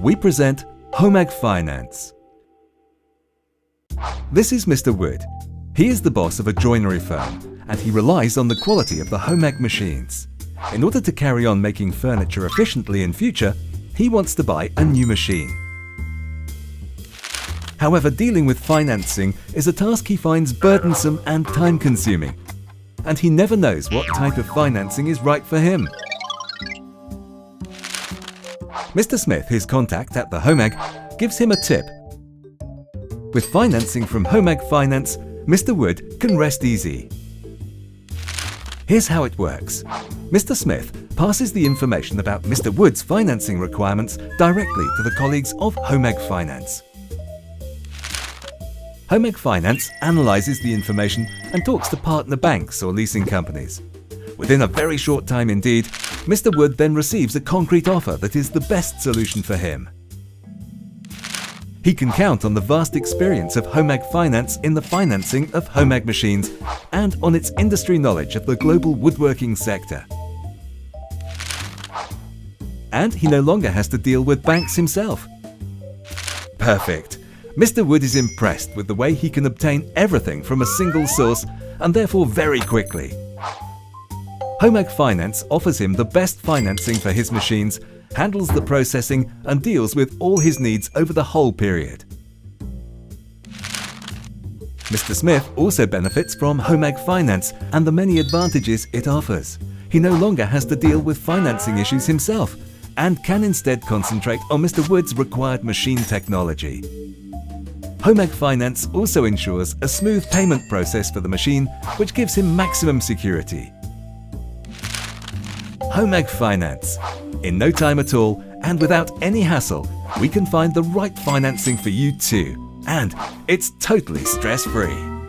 we present HOMAG Finance. This is Mr. Wood. He is the boss of a joinery firm and he relies on the quality of the HOMAG machines. In order to carry on making furniture efficiently in future, he wants to buy a new machine. However, dealing with financing is a task he finds burdensome and time-consuming, and he never knows what type of financing is right for him. Mr. Smith, his contact at the HOMAG, gives him a tip. With financing from HOMAG Finance, Mr. Wood can rest easy. Here's how it works. Mr. Smith passes the information about Mr. Wood's financing requirements directly to the colleagues of HOMAG Finance. HOMAG Finance analyzes the information and talks to partner banks or leasing companies. Within a very short time indeed, Mr. Wood then receives a concrete offer that is the best solution for him. He can count on the vast experience of HOMAG Finance in the financing of HOMAG machines and on its industry knowledge of the global woodworking sector. And he no longer has to deal with banks himself. Perfect! Mr. Wood is impressed with the way he can obtain everything from a single source and therefore very quickly. HOMAG Finance offers him the best financing for his machines, handles the processing and deals with all his needs over the whole period. Mr. Smith also benefits from HOMAG Finance and the many advantages it offers. He no longer has to deal with financing issues himself and can instead concentrate on Mr. Wood's required machine technology. HOMAG Finance also ensures a smooth payment process for the machine, which gives him maximum security. HOMAG Finance. In no time at all and without any hassle, we can find the right financing for you too. And it's totally stress-free.